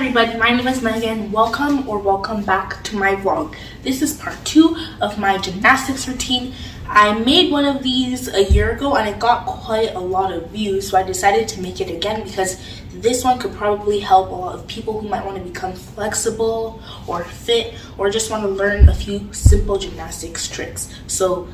everybody, my name is Megan. Welcome back to my vlog. This is part 2 of my gymnastics routine. I made one of these a year ago and it got quite a lot of views, so I decided to make it again because this one could probably help a lot of people who might want to become flexible or fit or just want to learn a few simple gymnastics tricks. So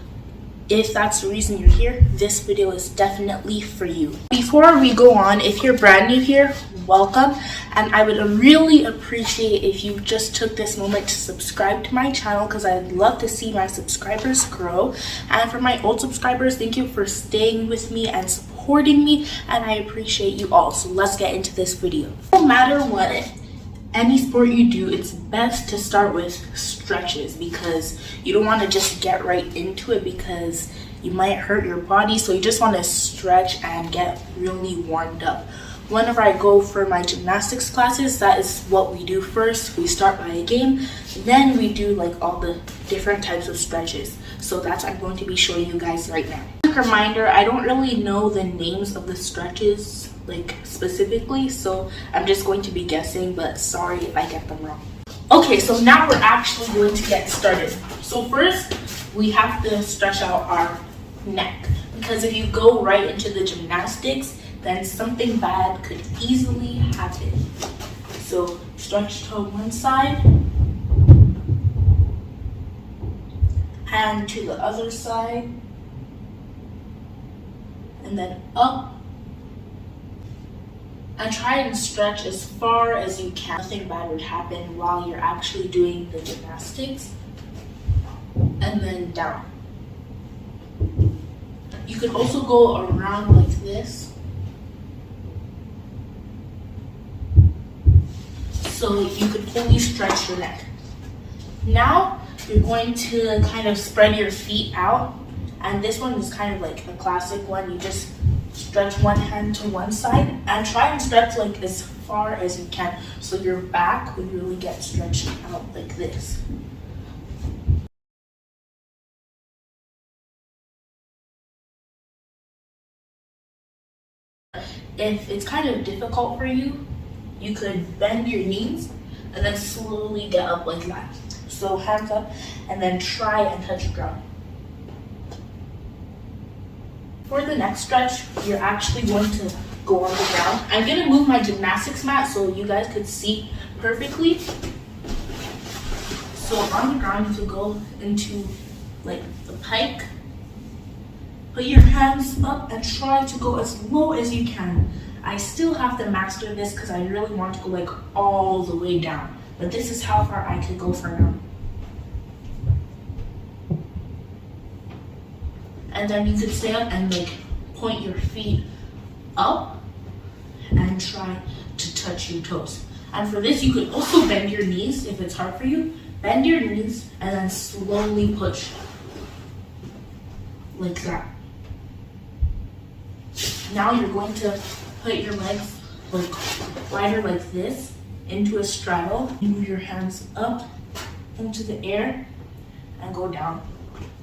if that's the reason you're here, this video is definitely for you. Before we go on, if you're brand new here, welcome, and I would really appreciate if you just took this moment to subscribe to my channel because I'd love to see my subscribers grow. And for my old subscribers, thank you for staying with me and supporting me, and I appreciate you all. So let's get into this video. No matter what any sport you do, it's best to start with stretches because you don't want to just get right into it because you might hurt your body. So you just want to stretch and get really warmed up. Whenever I go for my gymnastics classes, that is what we do first. We start by a game, then we do like all the different types of stretches. So that's what I'm going to be showing you guys right now. Quick reminder, I don't really know the names of the stretches like specifically, so I'm just going to be guessing, but sorry if I get them wrong. Okay, so now we're actually going to get started. So first, we have to stretch out our neck because if you go right into the gymnastics, then something bad could easily happen. So stretch to one side and to the other side, and then up. And try and stretch as far as you can. Nothing bad would happen while you're actually doing the gymnastics. And then down. You could also go around like this. So you could fully stretch your neck. Now you're going to kind of spread your feet out. And this one is kind of like a classic one. You just stretch one hand to one side and try and stretch like as far as you can so your back would really get stretched out like this. If it's kind of difficult for you, you could bend your knees and then slowly get up like that. So hands up and then try and touch ground. For the next stretch, you're actually going to go on the ground. I'm going to move my gymnastics mat so you guys could see perfectly. So on the ground, you could go into like the pike. Put your hands up and try to go as low as you can. I still have to master this because I really want to go like all the way down. But this is how far I could go for now. And then you could stand and like point your feet up and try to touch your toes. And for this, you could also bend your knees if it's hard for you. Bend your knees and then slowly push like that. Now you're going to put your legs like wider like this into a straddle. Move your hands up into the air and go down.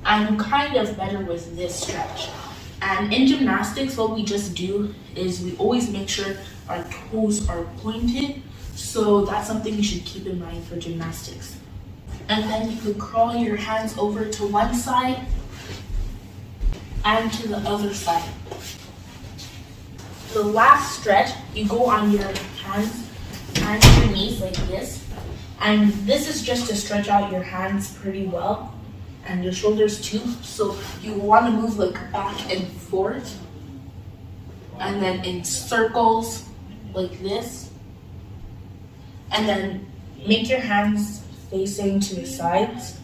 I'm kind of better with this stretch. And in gymnastics, what we just do is we always make sure our toes are pointed. So that's something you should keep in mind for gymnastics. And then you could crawl your hands over to one side and to the other side. The last stretch, you go on your hands and your knees like this. And this is just to stretch out your hands pretty well. And your shoulders too. So you want to move like back and forth. And then in circles like this. And then make your hands facing to the sides.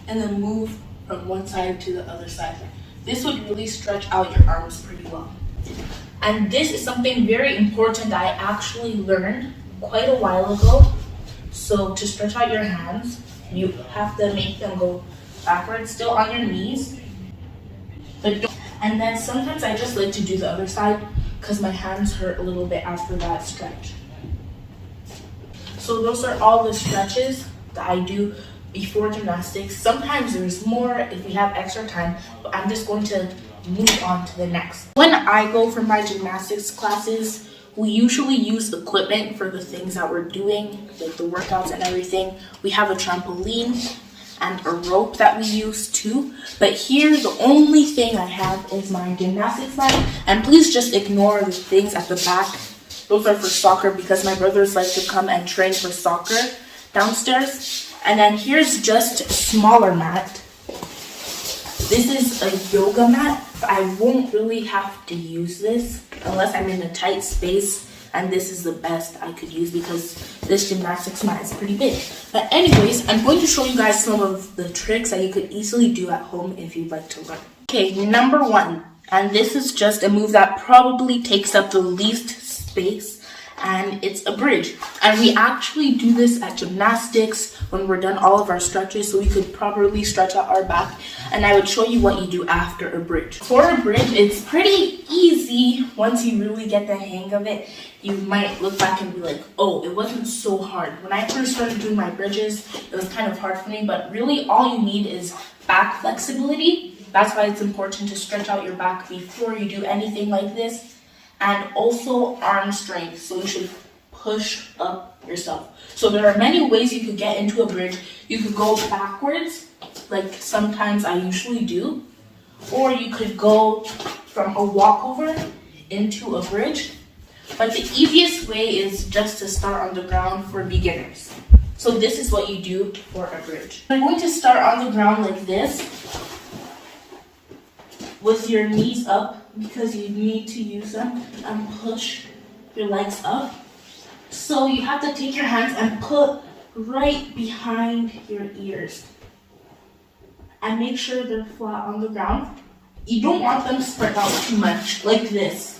And then move from one side to the other side. This would really stretch out your arms pretty well. And this is something very important that I actually learned quite a while ago. So to stretch out your hands, you have to make them go backwards, still on your knees. And then sometimes I just like to do the other side because my hands hurt a little bit after that stretch. So those are all the stretches that I do before gymnastics. Sometimes there's more if we have extra time, but I'm just going to move on to the next. When I go for my gymnastics classes, we usually use equipment for the things that we're doing, like the workouts and everything. We have a trampoline and a rope that we use too. But here, the only thing I have is my gymnastics mat. And please just ignore the things at the back. Those are for soccer because my brothers like to come and train for soccer downstairs. And then here's just a smaller mat. This is a yoga mat. I won't really have to use this unless I'm in a tight space, and this is the best I could use because this gymnastics mat is pretty big. But anyways, I'm going to show you guys some of the tricks that you could easily do at home if you'd like to learn. Okay, number one, and this is just a move that probably takes up the least space, and it's a bridge. And we actually do this at gymnastics when we're done all of our stretches, so we could properly stretch out our back. And I would show you what you do after a bridge. For a bridge, it's pretty easy once you really get the hang of it. You might look back and be like, oh, it wasn't so hard. When I first started doing my bridges, it was kind of hard for me, but really all you need is back flexibility. That's why it's important to stretch out your back before you do anything like this. And also arm strength, so you should push up yourself. So there are many ways you could get into a bridge. You could go backwards, like sometimes I usually do, or you could go from a walkover into a bridge. But the easiest way is just to start on the ground for beginners. So this is what you do for a bridge. You're going to start on the ground like this, with your knees up, because you need to use them, and push your legs up. So you have to take your hands and put right behind your ears. And make sure they're flat on the ground. You don't want them spread out too much, like this.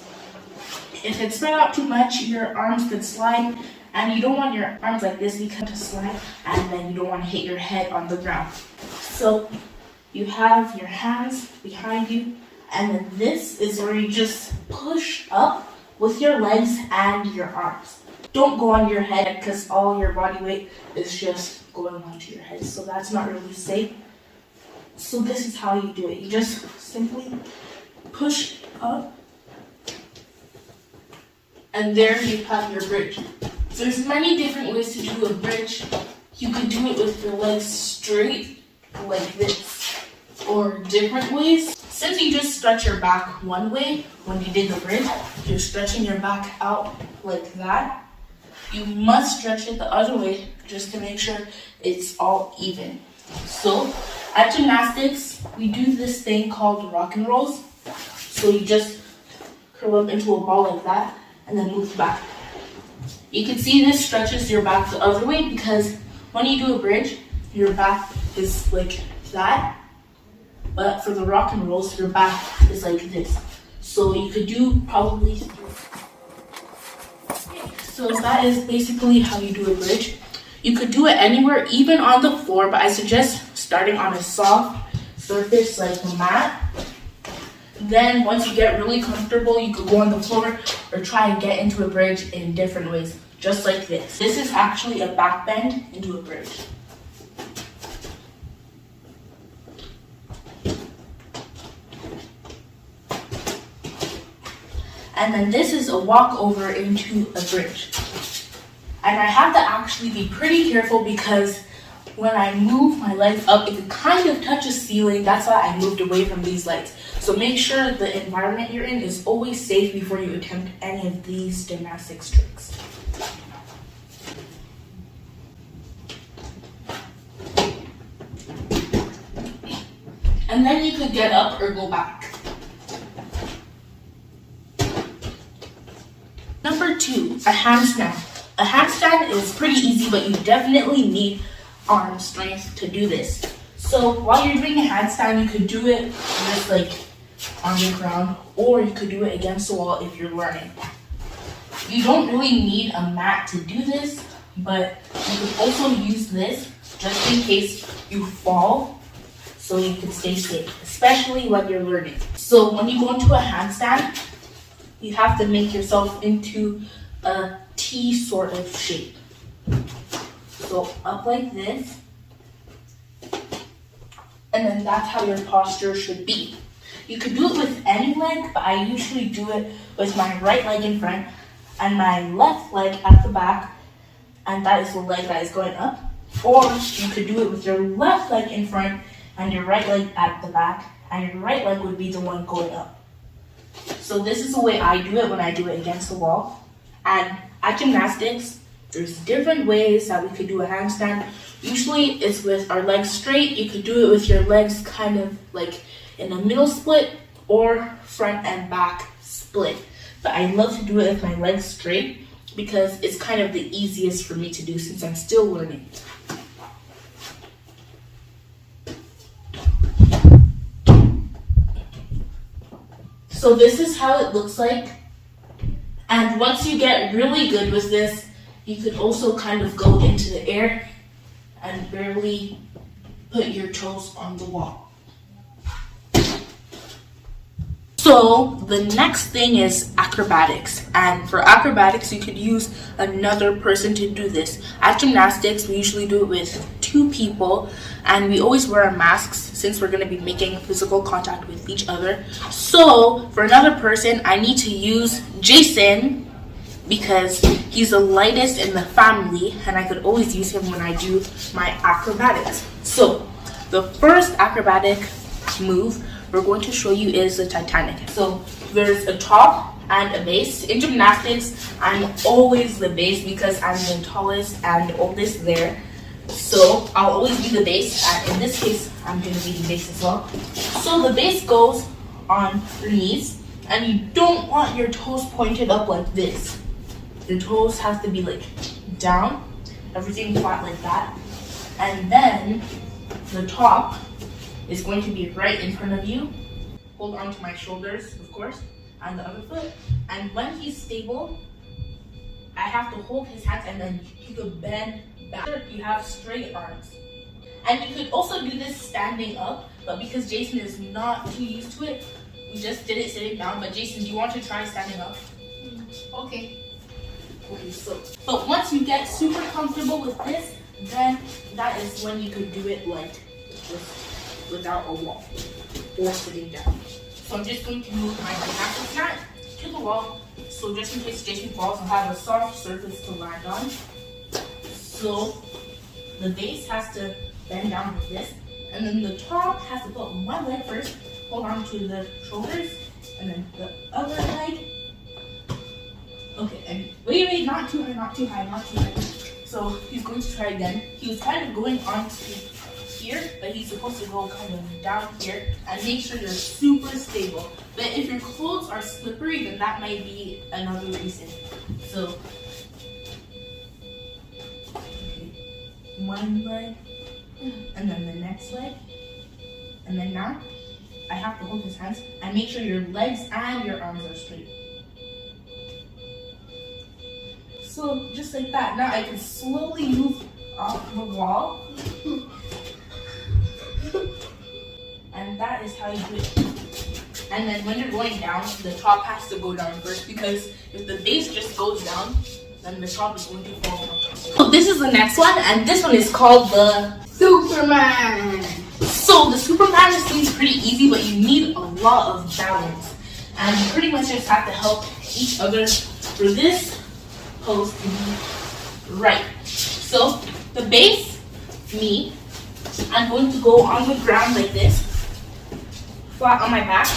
If it's spread out too much, your arms could slide, and you don't want your arms like this because to slide, and then you don't want to hit your head on the ground. So you have your hands behind you, and then this is where you just push up with your legs and your arms. Don't go on your head because all your body weight is just going onto your head, so that's not really safe. So this is how you do it. You just simply push up, and there you have your bridge. So there's many different ways to do a bridge. You could do it with your legs straight, like this, or different ways. Since you just stretch your back one way when you did the bridge, you're stretching your back out like that. You must stretch it the other way just to make sure it's all even. So at gymnastics, we do this thing called rock and rolls. So you just curl up into a ball like that and then move back. You can see this stretches your back the other way because when you do a bridge, your back is like that. But for the rock and rolls, your back is like this. So you could do probably. So that is basically how you do a bridge. You could do it anywhere, even on the floor, but I suggest starting on a soft surface like a mat. Then once you get really comfortable, you could go on the floor or try and get into a bridge in different ways, just like this. This is actually a back bend into a bridge. And then this is a walkover into a bridge. And I have to actually be pretty careful because when I move my legs up, it could kind of touch a ceiling. That's why I moved away from these legs. So make sure the environment you're in is always safe before you attempt any of these gymnastics tricks. And then you could get up or go back. Number 2, a handstand. A handstand is pretty easy, but you definitely need arm strength to do this. So while you're doing a handstand, you could do it just like on the ground, or you could do it against the wall if you're learning. You don't really need a mat to do this, but you could also use this just in case you fall, so you can stay safe, especially when you're learning. So when you go into a handstand, you have to make yourself into a T sort of shape. So up like this, and then that's how your posture should be. You could do it with any leg, but I usually do it with my right leg in front and my left leg at the back, and that is the leg that is going up. Or you could do it with your left leg in front and your right leg at the back, and your right leg would be the one going up. So this is the way I do it when I do it against the wall. And at gymnastics, there's different ways that we could do a handstand. Usually it's with our legs straight. You could do it with your legs kind of like in a middle split or front and back split. But I love to do it with my legs straight because it's kind of the easiest for me to do since I'm still learning. So this is how it looks like. And once you get really good with this, you could also kind of go into the air and barely put your toes on the wall. So the next thing is acrobatics. And for acrobatics, you could use another person to do this. At gymnastics, we usually do it with 2 people, and we always wear our masks since we're going to be making physical contact with each other. So for another person, I need to use Jason because he's the lightest in the family, and I could always use him when I do my acrobatics. So the first acrobatic move we're going to show you is the Titanic. So there's a top and a base. In gymnastics, I'm always the base because I'm the tallest and oldest there. So I'll always be the base, and in this case, I'm going to be the base as well. So the base goes on your knees, and you don't want your toes pointed up like this. Your toes have to be like down, everything flat like that. And then the top is going to be right in front of you. Hold on to my shoulders, of course, and the other foot. And when he's stable, I have to hold his hands, and then he could bend back. You have straight arms. And you could also do this standing up, but because Jason is not too used to it, we just did it sitting down. But Jason, do you want to try standing up? Okay. Okay, so, but once you get super comfortable with this, then that is when you could do it like this, without a wall or sitting down. So I'm just going to move my gymnastics mat to the wall, so just in case Jason falls, I'll have a soft surface to land on. So the base has to bend down like this, and then the top has to put one leg first, hold on to the shoulders, and then the other leg. Okay, and wait, not too high. So he's going to try again. He was kind of going on to here, but he's supposed to go kind of down here, and make sure you're super stable. But if your clothes are slippery, then that might be another reason. So, okay, one leg, and then the next leg, and then now I have to hold his hands and make sure your legs and your arms are straight. So just like that. Now I can slowly move off the wall. And that is how you do it. And then when you're going down, the top has to go down first, because if the base just goes down, then the top is going to fall down. So this is the next one, and this one is called the Superman. So the Superman seems pretty easy, but you need a lot of balance. And you pretty much just have to help each other for this pose to be right. So the base, me, I'm going to go on the ground like this, flat on my back,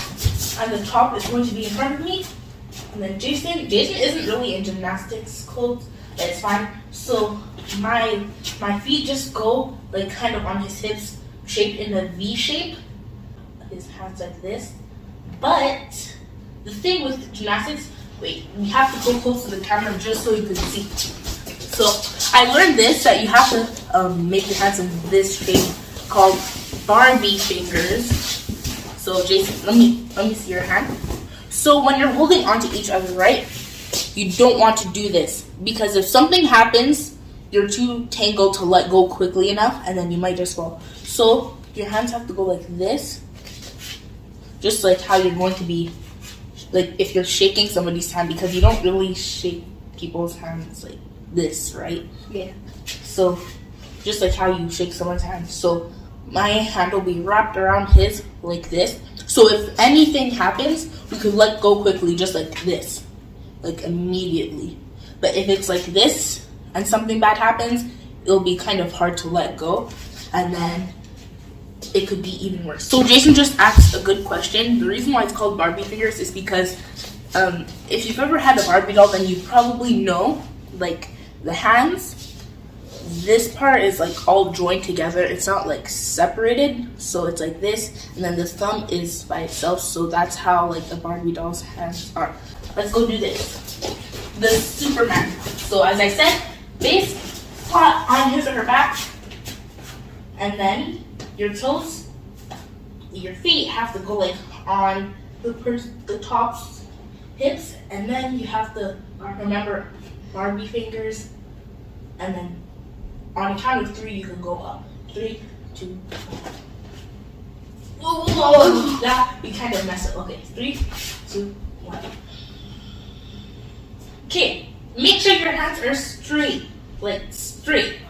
and the top is going to be in front of me. And then Jason isn't really in gymnastics clothes, but it's fine. So my feet just go like kind of on his hips, shaped in a V shape. His hands like this. But the thing with gymnastics, wait, we have to go close to the camera just so you can see. So I learned this, that you have to make your hands in this shape called Barbie fingers. So Jason, let me see your hand. So when you're holding onto each other, right, you don't want to do this, because if something happens, you're too tangled to let go quickly enough, and then you might just fall. So your hands have to go like this, just like how you're going to be, like if you're shaking somebody's hand, because you don't really shake people's hands like this, right? Yeah. So just like how you shake someone's hand. So my hand will be wrapped around his like this. So if anything happens, we could let go quickly, just like this. like immediately. But if it's like this and something bad happens, it'll be kind of hard to let go, and then it could be even worse. So Jason just asked a good question. The reason why it's called Barbie fingers is because if you've ever had a Barbie doll, then you probably know, like, the hands, this part is like all joined together. It's not like separated, so it's like this, and then the thumb is by itself. So that's how like the Barbie doll's hands are. Let's go do this. The Superman. So as I said, base, flat on his or her back, and then your toes, your feet have to go like on the tops, hips, and then you have to remember Barbie fingers, and then on a count of 3 you can go up. 3, 2, 1. Whoa, that we kind of messed up. Okay, 3, 2, 1. Okay, make sure your hands are straight, like straight.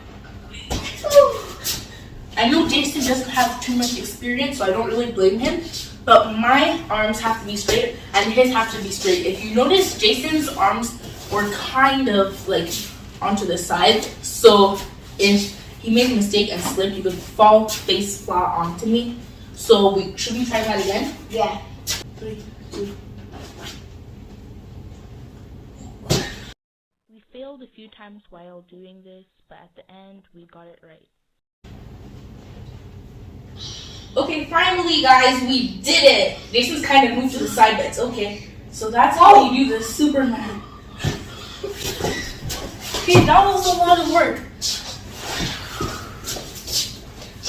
I know Jason doesn't have too much experience, so I don't really blame him, but my arms have to be straight and his have to be straight. If you notice, Jason's arms were kind of like onto the side, so if he made a mistake and slipped, you could fall face flat onto me. So should we try that again? Yeah. 3, 2. We failed a few times while doing this, but at the end we got it right. Okay, finally guys, we did it! Jason's kind of moved to the side, but it's okay. So that's how you do the Superman. Okay, that was a lot of work.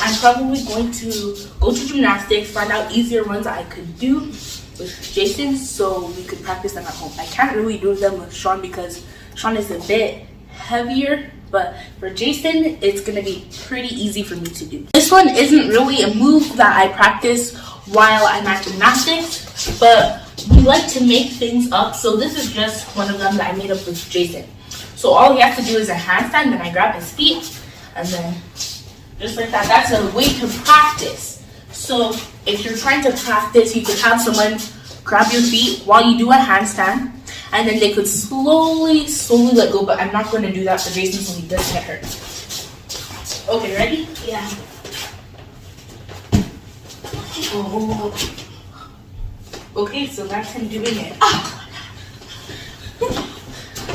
I'm probably going to go to gymnastics, find out easier ones I could do with Jason so we could practice them at home. I can't really do them with Sean because Sean is a bit heavier, but for Jason, it's gonna be pretty easy for me to do. This one isn't really a move that I practice while I'm at gymnastics, but we like to make things up, so this is just one of them that I made up with Jason. So all he has to do is a handstand, then I grab his feet, and then just like that. That's a way to practice. So if you're trying to practice, you could have someone grab your feet while you do a handstand, and then they could slowly let go, but I'm not going to do that for Jason so he doesn't get hurt. Okay, ready? Yeah. Oh. Okay, so that's him doing it.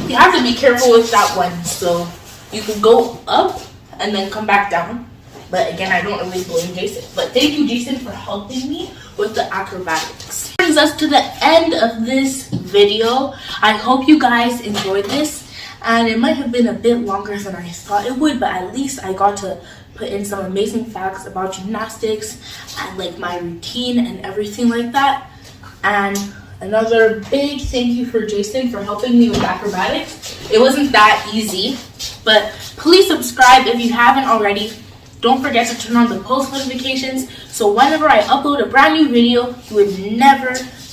You have to be careful with that one. So you could go up and then come back down. But again, I don't really blame Jason. But thank you, Jason, for helping me with the acrobatics. That brings us to the end of this video. I hope you guys enjoyed this. And it might have been a bit longer than I thought it would, but at least I got to put in some amazing facts about gymnastics and like my routine and everything like that. And another big thank you for Jason for helping me with acrobatics. It wasn't that easy, but please subscribe if you haven't already. Don't forget to turn on the post notifications so whenever I upload a brand new video, you would never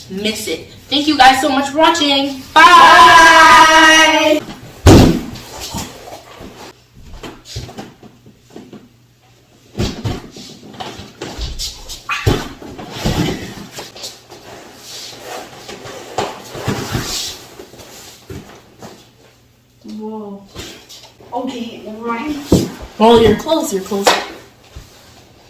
miss it. Thank you guys so much for watching. Bye! Whoa. Okay, right. Well, you're close, you're close.